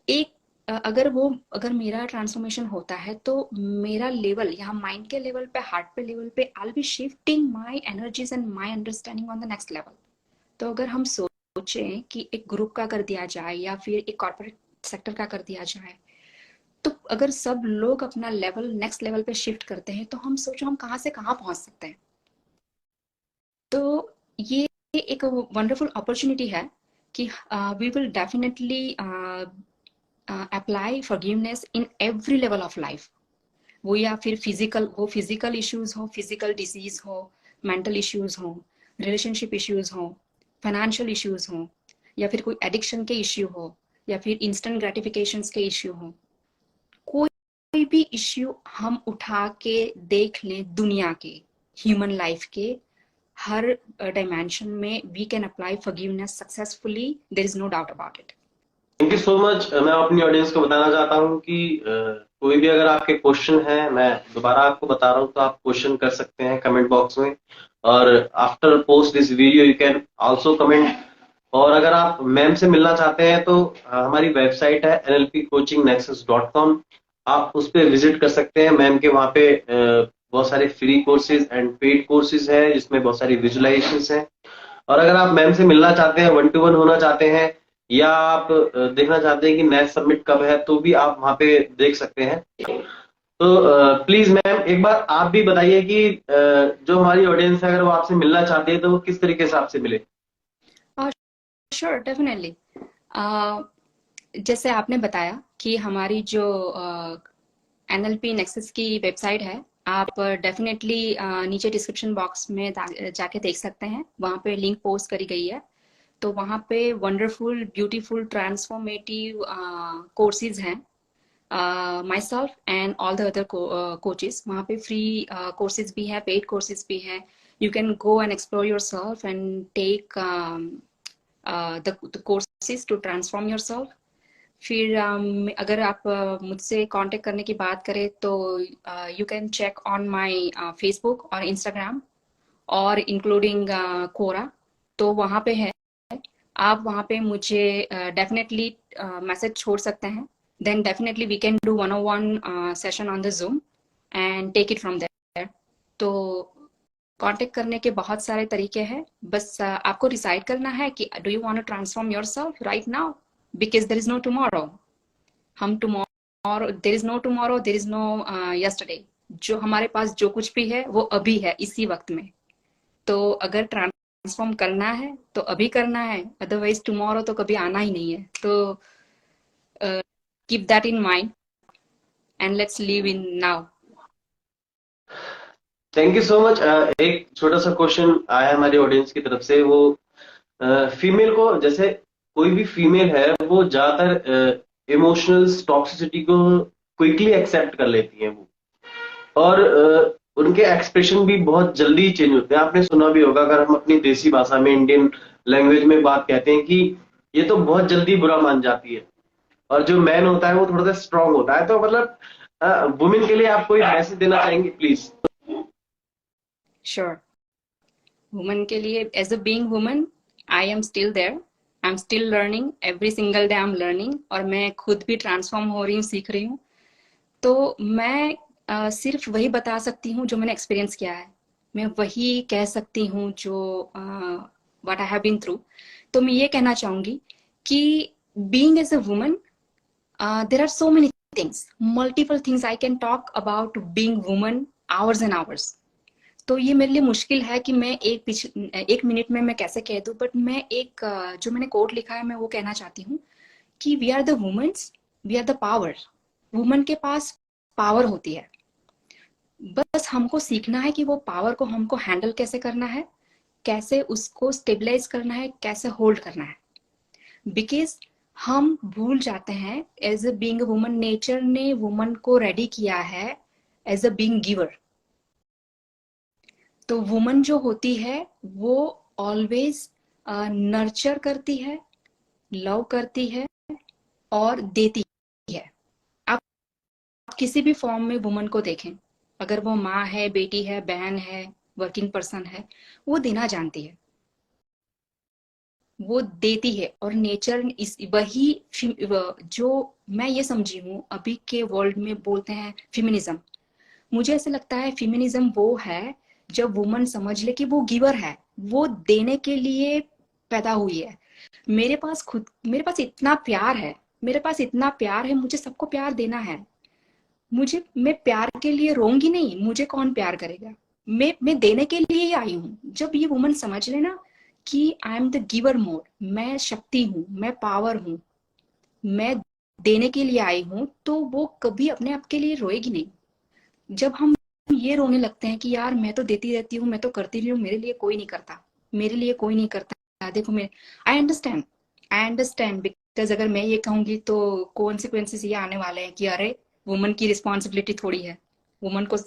S2: एक अगर मेरा ट्रांसफॉर्मेशन होता है तो मेरा लेवल यहाँ माइंड के लेवल पे, हार्ट पे लेवल पे, I will be shifting my energies and my understanding on the next level. तो अगर हम सोचें कि एक ग्रुप का कर दिया जाए या फिर एक कॉर्पोरेट सेक्टर का कर दिया जाए, तो अगर सब लोग अपना लेवल नेक्स्ट लेवल पे शिफ्ट करते हैं तो हम सोचो हम कहाँ से कहाँ पहुंच सकते हैं। तो ये एक वंडरफुल अपॉर्चुनिटी है कि we will definitely apply forgiveness in every level of life. वो या फिर फिजिकल इश्यूज हो, फिजिकल डिजीज हो, मेंटल इश्यूज हो, रिलेशनशिप इश्यूज हो, फाइनेंशियल इश्यूज हो, या फिर कोई एडिक्शन के इश्यू हो, या फिर इंस्टेंट ग्रेटिफिकेशंस के इश्यू हो, कोई भी इश्यू हम उठा के देख लें दुनिया के, ह्यूमन लाइफ के हर डायमेंशन में we can apply forgiveness successfully, there is no doubt about it.
S1: Thank you so much. मैं अपनी ऑडियंस को बताना चाहता हूँ कि कोई भी अगर आपके क्वेश्चन है, मैं दोबारा आपको बता रहा हूँ, तो आप क्वेश्चन कर सकते हैं कमेंट बॉक्स में, और after post this video you can also comment. और अगर आप मैम से मिलना चाहते हैं तो हमारी वेबसाइट है nlpcoachingnexus.com, आप उस पर विजिट कर सकते हैं। मैम के वहाँ पे बहुत सारे free courses and paid courses है, जिसमें बहुत सारी विजुअलाइजेशंस हैं। और अगर आप मैम से मिलना चाहते हैं, 1-to-1 होना चाहते हैं, या आप देखना चाहते हैं कि नेक्स्ट सबमिट कब है, तो भी आप वहां पे देख सकते हैं। तो प्लीज मैम एक बार आप भी बताइए कि जो हमारी ऑडियंस है, अगर वो आपसे मिलना चाहती है तो वो किस तरीके से आपसे मिले।
S2: Sure, definitely. जैसे आपने बताया कि हमारी जो एनएलपी नेक्सस की वेबसाइट है, आप डेफिनेटली नीचे डिस्क्रिप्शन बॉक्स में जाके देख सकते हैं, वहाँ पे लिंक पोस्ट करी गई है। तो वहाँ पे वंडरफुल, ब्यूटीफुल, ट्रांसफॉर्मेटिव कोर्सेज हैं, my self and all the other coaches. वहाँ पे फ्री कोर्सेज भी है, पेड कोर्सेज भी है। You can go and explore yourself and take the courses to transform yourself. फिर अगर आप मुझसे कांटेक्ट करने की बात करें तो you can check on my Facebook और इंस्टाग्राम और इंक्लूडिंग कोरा, तो वहाँ पे है। आप वहाँ पे मुझे डेफिनेटली मैसेज छोड़ सकते हैं, then definitely we can do 1-on-1 session on the Zoom and take it from there. तो कांटेक्ट करने के बहुत सारे तरीके हैं, बस आपको डिसाइड करना है कि do you want to transform yourself right now, because there is no tomorrow. हम tomorrow, there is no tomorrow, there is no yesterday. जो हमारे पास जो कुछ भी है वो अभी है, इसी वक्त में। तो अगर ट्रांसफॉर्म करना है तो अभी करना है, अदरवाइज टुमारो तो कभी आना ही नहीं है। तो keep that in mind and let's live in now.
S1: Thank you so much. एक छोटा सा क्वेश्चन आया हमारी ऑडियंस की तरफ से। वो फीमेल को, जैसे कोई भी फीमेल है, वो ज्यादातर इमोशनल टॉक्सिसिटी को क्विकली एक्सेप्ट कर लेती है वो, और उनके एक्सप्रेशन भी बहुत जल्दी चेंज होते हैं। आपने सुना भी होगा, अगर हम अपनी देसी भाषा में, इंडियन लैंग्वेज में बात कहते हैं कि ये तो बहुत जल्दी बुरा मान जाती है, और जो मैन होता है वो थोड़ा सा स्ट्रांग होता है। तो मतलब वुमेन के लिए आप कोई मैसेज देना चाहेंगे प्लीज।
S2: श्योर। वुमन के लिए, as a being woman, I am still there, I am still learning, every single day I am learning, और मैं खुद भी ट्रांसफॉर्म हो रही हूँ, सीख रही हूँ। तो मैं सिर्फ वही बता सकती हूँ जो मैंने एक्सपीरियंस किया है, मैं वही कह सकती हूँ जो what I have been through. तो मैं ये कहना चाहूंगी कि being as a woman, there are so many things, multiple things I can talk about being woman, hours and hours. तो ये मेरे लिए मुश्किल है कि मैं एक मिनट में मैं कैसे कह दूं, बट मैं एक जो मैंने कोट लिखा है मैं वो कहना चाहती हूँ कि we are the womens, we are the power. Woman के पास पावर होती है, बस हमको सीखना है कि वो पावर को हमको हैंडल कैसे करना है, कैसे उसको स्टेबलाइज करना है, कैसे होल्ड करना है। बिकॉज हम भूल जाते हैं, as a being woman, nature ने वुमन को रेडी किया है एज अ बीइंग गिवर। तो वुमन जो होती है वो ऑलवेज नर्चर करती है, लव करती है और देती है। आप किसी भी फॉर्म में वुमन को देखें, अगर वो माँ है, बेटी है, बहन है, वर्किंग पर्सन है, वो देना जानती है। वो देती है, और नेचर इस वही जो मैं ये समझी हूँ अभी के वर्ल्ड में बोलते हैं फेमिनिज्म। मुझे ऐसे लगता है फेमिनिज्म वो है जब वुमन समझ ले कि वो गिवर है, वो देने के लिए पैदा हुई है। मेरे पास इतना प्यार है, मेरे पास इतना प्यार है, मुझे सबको प्यार देना है। मैं प्यार के लिए रोऊंगी नहीं, मुझे कौन प्यार करेगा। मैं देने के लिए ही आई हूँ। जब ये वुमन समझ लेना कि आई एम द गिवर मोर, मैं शक्ति हूँ, मैं पावर हूँ, मैं देने के लिए आई हूँ, तो वो कभी अपने आप के लिए रोएगी नहीं। जब हम ये रोने लगते हैं कि यार मैं तो देती रहती हूँ, मैं तो करती रही हूँ, मेरे लिए कोई नहीं करता, मेरे लिए कोई नहीं करता, देखो मैं, आई अंडरस्टैंड बिकॉज अगर मैं ये कहूंगी तो कॉन्सिक्वेंसेस ये आने वाले हैं कि अरे वुमन की रिस्पॉन्सिबिलिटी थोड़ी है, वुमन को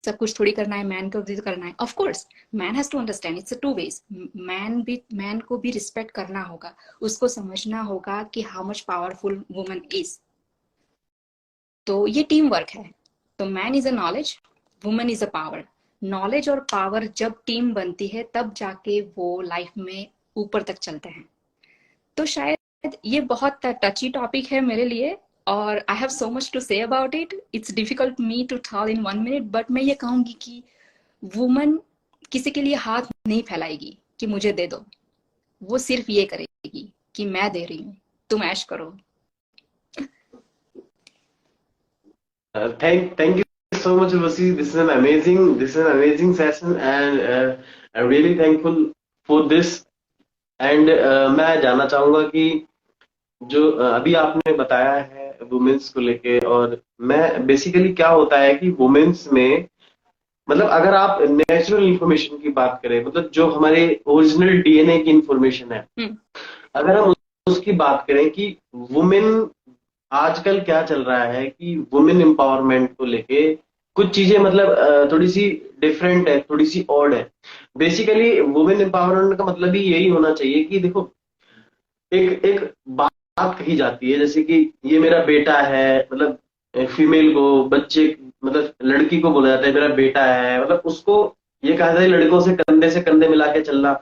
S2: सब कुछ थोड़ी करना है, मैन को भी तो करना है। Of course man has to understand, it's a two ways. Man को भी रिस्पेक्ट करना होगा, उसको समझना होगा कि how much powerful woman is. तो ये टीम वर्क है। तो man is a knowledge, woman is a power. Knowledge और पावर जब टीम बनती है तब जाके वो लाइफ में ऊपर तक चलते हैं। तो शायद ये बहुत टची टॉपिक है मेरे लिए, और I have so much to say about it. It's difficult me to tell in 1 minute, but मैं ये कहूंगी कि वुमन किसी के लिए हाथ नहीं फैलाएगी कि मुझे दे दो। वो सिर्फ ये करेगी कि मैं दे रही हूँ, तुम ऐश करो।
S1: Thank you so much, Urvashi. This is an amazing session, and I'm really thankful for this. And मैं जानना चाहूंगा कि जो अभी आपने बताया है वुमेन्स को लेके, और मैं बेसिकली क्या होता है कि वुमेन्स में मतलब अगर आप नेचुरल इंफॉर्मेशन की बात करें, मतलब जो हमारे ओरिजिनल डीएनए की इंफॉर्मेशन है, अगर हम उसकी बात करें कि वुमेन आजकल क्या चल रहा है कि वुमेन एम्पावरमेंट को लेके कुछ चीजें मतलब थोड़ी सी डिफरेंट है, थोड़ी सी ऑड है। बेसिकली वुमेन एम्पावरमेंट का मतलब ही यही होना चाहिए कि देखो, एक एक बात कही जाती है जैसे कि ये मेरा बेटा है, मतलब फीमेल को, बच्चे मतलब लड़की को बोला जाता है मेरा बेटा है, मतलब उसको ये कहा जाता है लड़कों से कंधे मिला के चलना।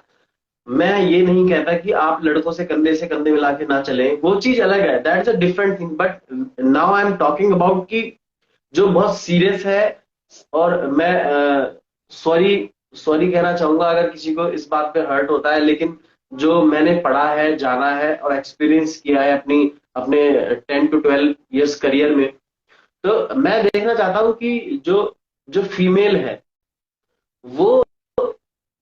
S1: मैं ये नहीं कहता कि आप लड़कों से कंधे मिला के ना चलें, वो चीज अलग है, that's a different thing. But now I am talking about कि जो बहुत सीरियस है। और मैं सॉरी सॉरी कहना चाहूंगा अगर किसी को इस बात पे हर्ट होता है, लेकिन जो मैंने पढ़ा है, जाना है और एक्सपीरियंस किया है अपनी अपने 10 to 12 years करियर में, तो मैं देखना चाहता हूँ कि जो जो फीमेल है वो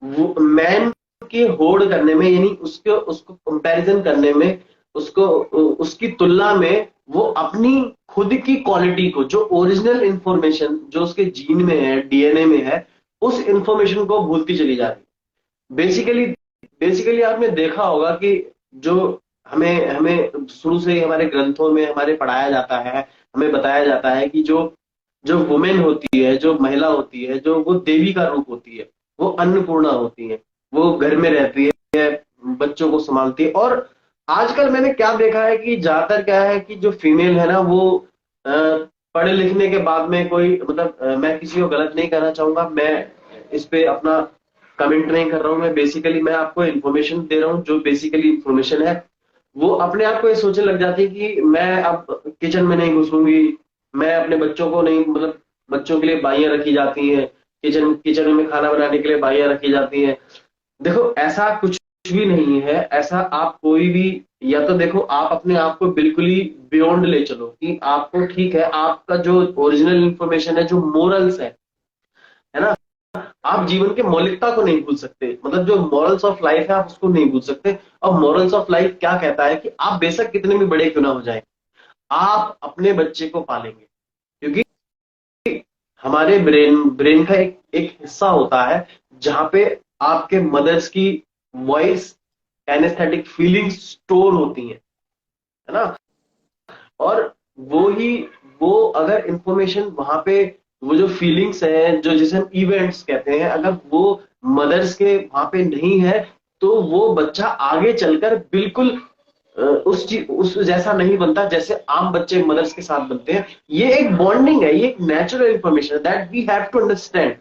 S1: मैन के होड़ करने में, यानी उसके उसको कंपैरिजन करने में, उसको उसकी तुलना में वो अपनी खुद की क्वालिटी को, जो ओरिजिनल इंफॉर्मेशन जो उसके जीन में है, डीएनए में है, उस इंफॉर्मेशन को भूलती चली जा रही है। बेसिकली बेसिकली आपने देखा होगा कि जो हमें हमें शुरू से ही हमारे ग्रंथों में हमारे पढ़ाया जाता है, हमें बताया जाता है कि जो जो वुमेन होती है, जो महिला होती है, जो वो देवी का रूप होती है, वो अन्नपूर्णा होती है, वो घर में रहती है, बच्चों को संभालती है। और आजकल मैंने क्या देखा है कि ज्यादातर क्या है कि जो फीमेल है ना वो अ, पढ़े लिखने के बाद में कोई मतलब मैं किसी को गलत नहीं कहना चाहूंगा, मैं इस पे अपना कमेंट नहीं कर रहा हूं, मैं बेसिकली मैं आपको इन्फॉर्मेशन दे रहा हूँ, जो बेसिकली इन्फॉर्मेशन है वो अपने आप को ये सोचने लग जाती है कि मैं अब किचन में नहीं घुसूंगी, मैं अपने बच्चों को नहीं, मतलब बच्चों के लिए बाइयां रखी जाती हैं, किचन किचन में खाना बनाने के लिए बाइयां रखी जाती हैं। देखो ऐसा कुछ भी नहीं है, ऐसा आप कोई भी, या तो देखो आप अपने आप को बिल्कुल ही बियॉन्ड ले चलो कि आपको ठीक है, आपका जो ओरिजिनल इंफॉर्मेशन है, जो मोरल्स है ना, आप जीवन के मौलिकता को नहीं भूल सकते, मतलब जो मॉरल्स ऑफ लाइफ है आप उसको नहीं भूल सकते। और मॉरल्स ऑफ लाइफ क्या कहता है कि आप बेशक कितने भी बड़े क्यों ना हो जाए, आप अपने बच्चे को पालेंगे, क्योंकि हमारे ब्रेन का एक हिस्सा होता है जहां पे आपके मदर्स की वॉइस, एनेस्थेटिक फीलिंग्स स्टोर होती हैं, है ना। और वो ही वो अगर इंफॉर्मेशन वहां पे, वो जो फीलिंग्स है, जो जिसे हम इवेंट्स कहते हैं, अगर वो मदर्स के वहां पे नहीं है, तो वो बच्चा आगे चलकर बिल्कुल उस जैसा नहीं बनता जैसे आम बच्चे मदर्स के साथ बनते हैं। ये एक बॉन्डिंग है, ये एक नेचुरल इंफॉर्मेशन है that we have to understand.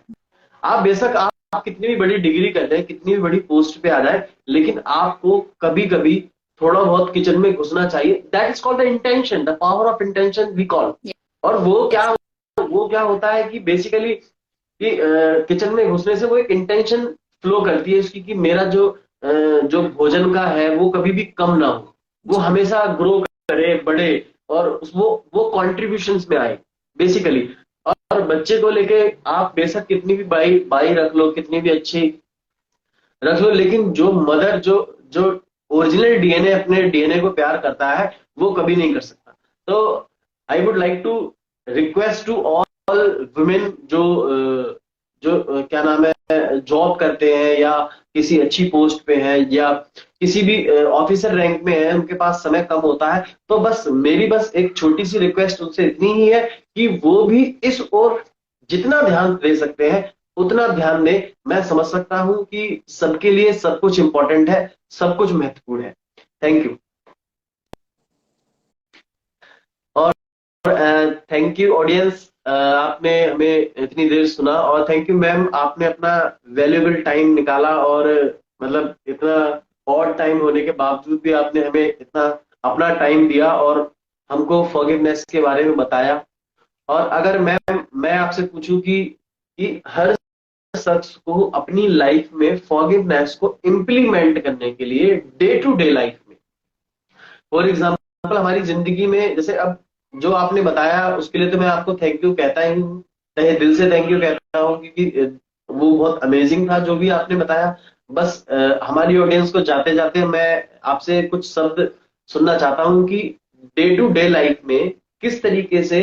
S1: आप बेशक आप कितनी भी बड़ी डिग्री कर लें, कितनी भी बड़ी पोस्ट पे आ जाए, लेकिन आपको कभी कभी थोड़ा बहुत किचन में घुसना चाहिए। That is called the intention, the power of intention we call. और
S2: Yes.
S1: वो क्या होता है कि बेसिकली कि किचन में घुसने से वो एक इंटेंशन फ्लो करती है इसकी, कि मेरा जो भोजन का है वो कभी भी कम ना हो, वो
S2: जी।
S1: हमेशा ग्रो करे, बढ़े, और वो कॉन्ट्रीब्यूशंस में आए बेसिकली। और बच्चे को लेके आप बेशक कितनी भी बाई बाई रख लो, कितनी भी अच्छी रख लो, लेकिन जो मदर जो ओरिजिनल डीएनए अपने डीएनए को प्यार करता है, वो कभी नहीं कर सकता। तो I would like to request to all women जो क्या नाम है, जॉब करते हैं या किसी अच्छी पोस्ट पे हैं या किसी भी ऑफिसर रैंक में है, उनके पास समय कम होता है, तो बस मेरी बस एक छोटी सी रिक्वेस्ट उनसे इतनी ही है कि वो भी इस ओर जितना ध्यान दे सकते हैं उतना ध्यान दें। मैं समझ सकता हूं कि सबके लिए सब कुछ इंपॉर्टेंट है, सब कुछ महत्वपूर्ण है। Thank you. और थैंक यू ऑडियंस, आपने हमें इतनी देर सुना, और थैंक यू मैम, आपने अपना वैल्यूएबल टाइम निकाला, और मतलब इतना ऑड टाइम होने के बावजूद भी आपने हमें इतना अपना टाइम दिया और हमको फॉरगिवनेस के बारे में बताया। और अगर मैं आपसे पूछूं कि हर शख्स को अपनी लाइफ में फॉरगिवनेस को इम्प्लीमेंट करने के लिए डे टू डे लाइफ में, फॉर एग्जाम्पल हमारी जिंदगी में, जैसे अब जो आपने बताया उसके लिए तो मैं आपको थैंक यू कहता ही हूँ, तहे दिल से थैंक यू कहता हूँ, क्योंकि वो बहुत अमेजिंग था जो भी आपने बताया। बस हमारी ऑडियंस को जाते जाते मैं आपसे कुछ शब्द सुनना चाहता हूँ कि डे टू डे लाइफ में किस तरीके से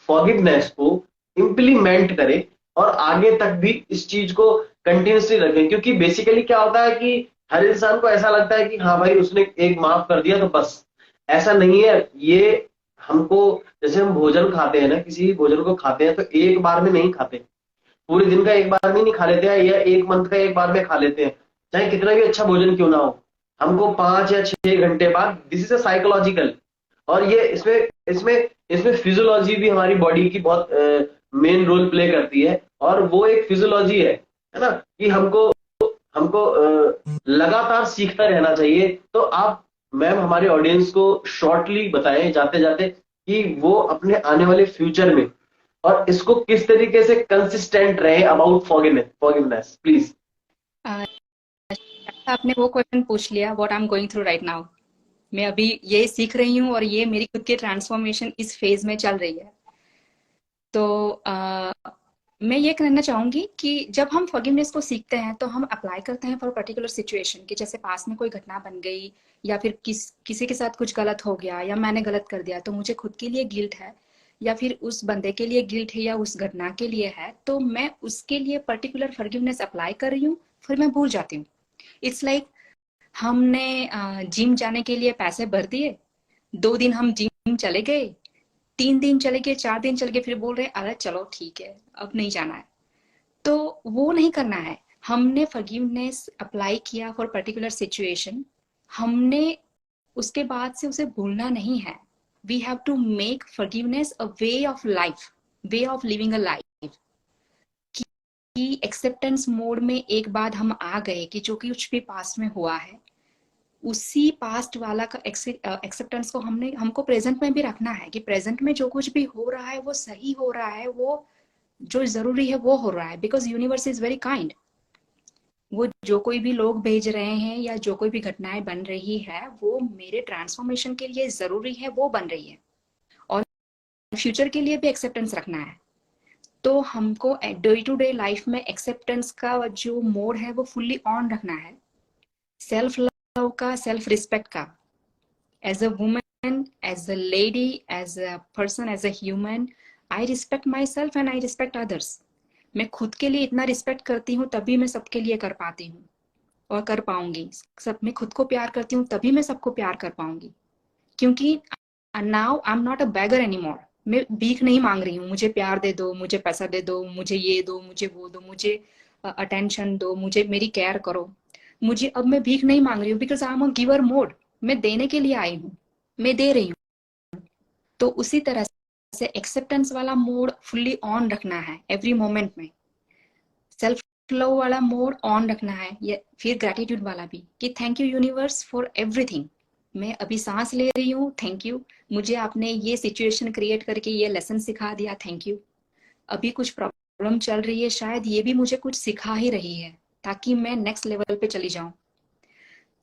S1: फॉरगिवनेस को इम्प्लीमेंट करें और आगे तक भी इस चीज को कंटिन्यूसली रखें। क्योंकि बेसिकली क्या होता है कि हर इंसान को ऐसा लगता है कि हाँ भाई उसने एक माफ कर दिया तो बस, ऐसा नहीं है ये। हमको, जैसे हम भोजन खाते हैं ना, किसी भी भोजन को खाते हैं तो एक बार में नहीं खाते, पूरे दिन का एक बार में नहीं खा लेते हैं, या एक मंथ का एक बार में खा लेते हैं, चाहे कितना भी अच्छा भोजन क्यों ना हो। हमको 5 या 6 घंटे बाद, दिस इज अ साइकोलॉजिकल, और ये इसमें इसमें इसमें फिजियोलॉजी भी हमारी बॉडी की बहुत मेन रोल प्ले करती है, और वो एक फिजियोलॉजी है ना, कि हमको हमको लगातार सीखता रहना चाहिए। तो आप मैम हमारे ऑडियंस को शॉर्टली बताएं जाते जाते कि वो अपने आने वाले फ्यूचर में और इसको किस तरीके से कंसिस्टेंट रहे अबाउट फॉरगिवनेस प्लीज।
S2: आपने वो क्वेश्चन पूछ लिया what I am going through right now. मैं अभी ये सीख रही हूँ और ये मेरी खुद की ट्रांसफॉर्मेशन इस फेज में चल रही है। तो मैं ये कहना चाहूंगी कि जब हम फॉरगिवनेस को सीखते हैं तो हम अप्लाई करते हैं फॉर पर्टिकुलर सिचुएशन, कि जैसे पास में कोई घटना बन गई या फिर किसी के साथ कुछ गलत हो गया या मैंने गलत कर दिया, तो मुझे खुद के लिए गिल्ट है या फिर उस बंदे के लिए गिल्ट है या उस घटना के लिए है, तो मैं उसके लिए पर्टिकुलर फॉरगिवनेस अप्लाई कर रही हूँ, फिर मैं भूल जाती हूँ। इट्स लाइक हमने जिम जाने के लिए पैसे भर दिए, 2 दिन हम जिम चले गए, 3 दिन चले गए, 4 दिन चले गए, फिर बोल रहे अरे चलो ठीक है अब नहीं जाना है। तो वो नहीं करना है। हमने फॉरगिवनेस अप्लाई किया फॉर पर्टिकुलर सिचुएशन, हमने उसके बाद से उसे भूलना नहीं है। We have to make forgiveness a way of life, way of living a life, कि एक्सेप्टेंस मोड में एक बार हम आ गए कि जो कि कुछ भी पास्ट में हुआ है, उसी पास्ट वाला का एक्सेप्टेंस को हमको प्रेजेंट में भी रखना है, कि प्रेजेंट में जो कुछ भी हो रहा है वो सही हो रहा है, वो जो जरूरी है वो हो रहा है, because universe is very kind. वो जो कोई भी लोग भेज रहे हैं या जो कोई भी घटनाएं बन रही है वो मेरे ट्रांसफॉर्मेशन के लिए जरूरी है, वो बन रही है। और फ्यूचर के लिए भी एक्सेप्टेंस रखना है। तो हमको डे टू डे लाइफ में एक्सेप्टेंस का जो मोड है वो फुल्ली ऑन रखना है, सेल्फ लव का, सेल्फ रिस्पेक्ट का, as a woman, as a lady, as a person, as a human, I respect myself and I respect others. मैं खुद के लिए इतना रिस्पेक्ट करती हूँ तभी मैं सबके लिए कर पाती हूँ और कर पाऊंगी। सब मैं खुद को प्यार करती हूँ तभी मैं सबको प्यार कर पाऊंगी। क्योंकि now I am not a bagger any more. मैं भीख नहीं मांग रही हूँ, मुझे प्यार दे दो, मुझे पैसा दे दो, मुझे ये दो, मुझे वो दो, मुझे अटेंशन दो, मुझे मेरी केयर करो। मुझे अब मैं भीख नहीं मांग रही हूँ, because I am a giver mode. मैं देने के लिए आई हूँ, मैं दे रही हूँ। तो उसी तरह से एक्सेप्टेंस वाला मोड फुल्ली ऑन रखना है एवरी मोमेंट में। सेल्फ फ्लो वाला मोड ऑन रखना है, ये फिर ग्रेटिट्यूड वाला भी, कि thank you universe for everything. मैं अभी सांस ले रही हूँ, थैंक यू। मुझे आपने ये सिचुएशन क्रिएट करके ये लेसन सिखा दिया, थैंक यू। अभी कुछ प्रॉब्लम चल रही है, शायद ये भी मुझे कुछ सिखा ही रही है ताकि मैं नेक्स्ट लेवल पे चली जाऊं।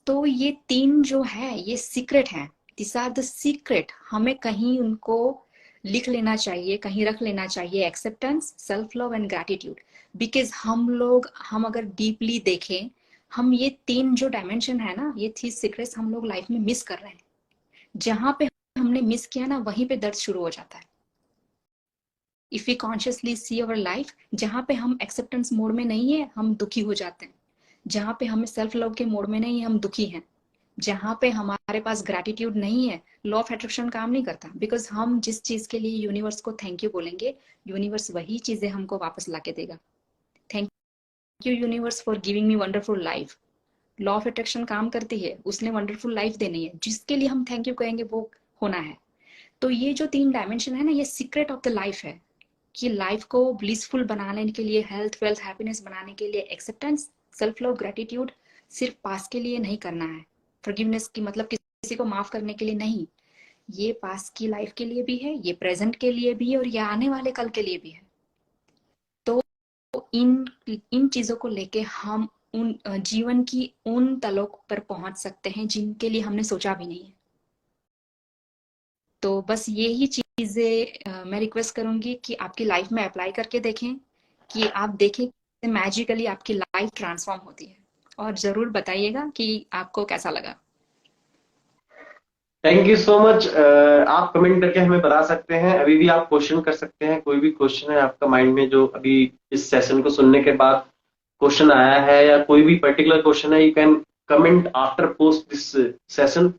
S2: तो ये 3 जो है ये सीक्रेट हैं, दिस आर द सीक्रेट। हमें कहीं उनको लिख लेना चाहिए, कहीं रख लेना चाहिए, acceptance, self love and gratitude. Because हम अगर डीपली देखें, हम ये 3 जो डायमेंशन है ना, ये 3 सीक्रेट्स हम लोग लाइफ में मिस कर रहे हैं। जहां पे हमने मिस किया ना, वहीं पे दर्द शुरू हो जाता है। If we consciously see our life, जहां पे हम एक्सेप्टेंस मोड में नहीं है, हम दुखी हो जाते हैं। जहां पे हमें सेल्फ लव के मोड में नहीं है, हम दुखी हैं। जहां पे हमारे पास ग्रैटिट्यूड नहीं है, लॉ ऑफ अट्रैक्शन काम नहीं करता। बिकॉज हम जिस चीज के लिए यूनिवर्स को थैंक यू बोलेंगे, यूनिवर्स वही चीजें हमको वापस लाके देगा। Thank you universe for giving me wonderful life. Law of attraction काम करती है, उसने वंडरफुल लाइफ देनी है, जिसके लिए हम थैंक यू कहेंगे वो होना है। तो ये जो 3 डायमेंशन है ना, ये सीक्रेट ऑफ द लाइफ है, कि लाइफ को ब्लिसफुल बनाने के लिए, हेल्थ वेल्थ हैप्पीनेस बनाने के लिए एक्सेप्टेंस, सेल्फ लव, ग्रेटिट्यूड सिर्फ पास के लिए नहीं करना है। फॉरगिवनेस की मतलब किसी को माफ करने के लिए नहीं, ये पास की लाइफ के लिए भी है, ये प्रेजेंट के लिए भी है, और ये आने वाले कल के लिए भी है। तो इन इन चीजों को लेके हम उन जीवन की उन तलों पर पहुंच सकते हैं जिनके लिए हमने सोचा भी नहीं है। तो बस यही चीजें मैं रिक्वेस्ट करूंगी कि आपकी लाइफ में अप्लाई करके देखें, कि आप देखें मैजिकली आपकी लाइफ ट्रांसफॉर्म होती है। और जरूर बताइएगा कि आपको कैसा लगा।
S1: Thank you so much. आप कमेंट करके हमें बता सकते हैं, अभी भी आप क्वेश्चन कर सकते हैं, कोई भी क्वेश्चन है आपका माइंड में जो अभी इस सेशन को सुनने के बाद क्वेश्चन आया है, या कोई भी पर्टिकुलर क्वेश्चन है, you can comment after post this session.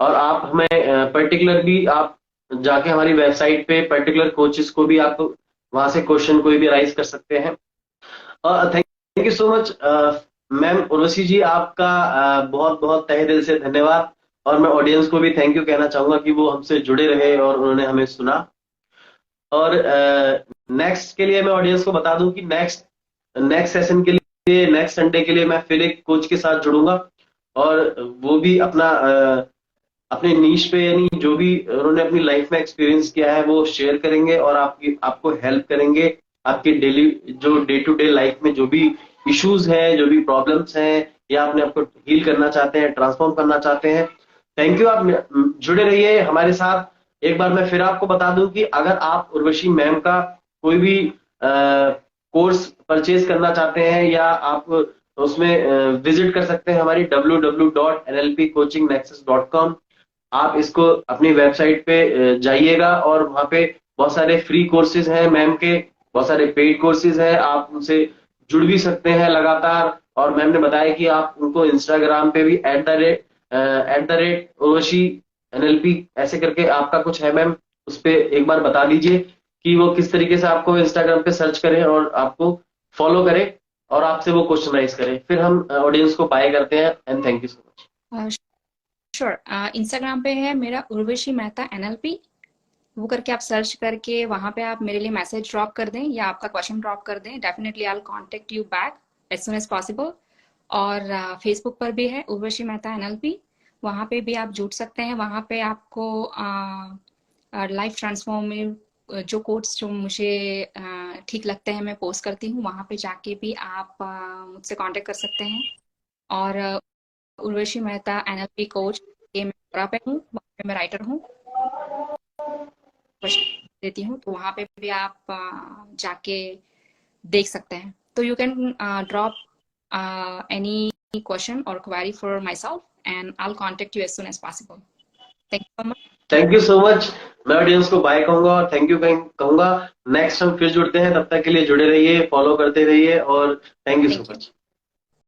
S1: और आप हमें पर्टिकुलर भी आप जाके हमारी वेबसाइट पे पर्टिकुलर कोचेस को भी आप वहां से क्वेश्चन कोई भी राइज कर सकते हैं। Thank you so much ma'am Urvashi ji, आपका बहुत बहुत तहे दिल से धन्यवाद। और मैं ऑडियंस को भी थैंक यू कहना चाहूंगा कि वो हमसे जुड़े रहे और उन्होंने हमें सुना। और नेक्स्ट के लिए मैं ऑडियंस को बता दूं कि नेक्स्ट नेक्स्ट सेशन के लिए, नेक्स्ट संडे के लिए मैं फिर एक कोच के साथ जुड़ूंगा, और वो भी अपना अपने नीश पे, यानी जो भी उन्होंने अपनी लाइफ में एक्सपीरियंस किया है वो शेयर करेंगे, और आपको हेल्प करेंगे आपकी डेली जो डे टू डे लाइफ में जो भी इश्यूज हैं, जो भी प्रॉब्लम्स हैं, या अपने आपको हील करना चाहते हैं, ट्रांसफॉर्म करना चाहते हैं। थैंक यू, आप जुड़े रहिए हमारे साथ। एक बार मैं फिर आपको बता दूं कि अगर आप उर्वशी मैम का कोई भी कोर्स परचेज करना चाहते हैं, या आप उसमें विजिट कर सकते हैं हमारी www.nlpcoachingnexus.com। आप इसको अपनी वेबसाइट पे जाइएगा, और वहां पे बहुत सारे फ्री कोर्सेज हैं मैम के, बहुत सारे पेड कोर्सेज हैं, आप उनसे जुड़ भी सकते हैं लगातार। और मैम ने बताया कि आप उनको इंस्टाग्राम पे भी @ उर्वशी NLP ऐसे करके आपका कुछ है मैम, उस पे एक बार बता दीजिए कि वो किस तरीके से आपको इंस्टाग्राम पे सर्च करें और आपको फॉलो करें, और आपसे वो क्वेश्चनाइज करें। फिर हम ऑडियंस को बाय करते हैं, and thank you so much.
S2: Sure, Instagram पे है मेरा उर्वशी मेहता NLP, वो करके आप सर्च करके वहां पे आप मेरे लिए मैसेज ड्रॉप कर दें या आपका क्वेश्चन ड्रॉप कर दें, definitely I will contact you back as soon as possible. और फेसबुक पर भी है उर्वशी मेहता NLP, वहां पे भी आप जुड़ सकते हैं। वहां पे आपको लाइफ ट्रांसफॉर्मिंग जो कोट्स जो मुझे ठीक लगते हैं मैं पोस्ट करती हूँ, वहां पे जाके भी आप मुझसे कांटेक्ट कर सकते हैं। और उर्वशी मेहता NLP कोच, ये मैं कोरा पे हूँ, वहाँ पे मैं राइटर हूँ, देती हूँ, तो वहाँ पे भी आप जाके देख सकते हैं। तो you can drop any question और query for myself and I will contact you as soon as possible. Thank you so much.
S1: Thank you so much. मैं ऑडियंस को बाय कहूंगा और थैंक यू कहूंगा। नेक्स्ट हम फिर जुड़ते हैं, तब तक के लिए जुड़े रहिए, फॉलो करते रहिए, और thank you so
S2: thank you.
S1: Much.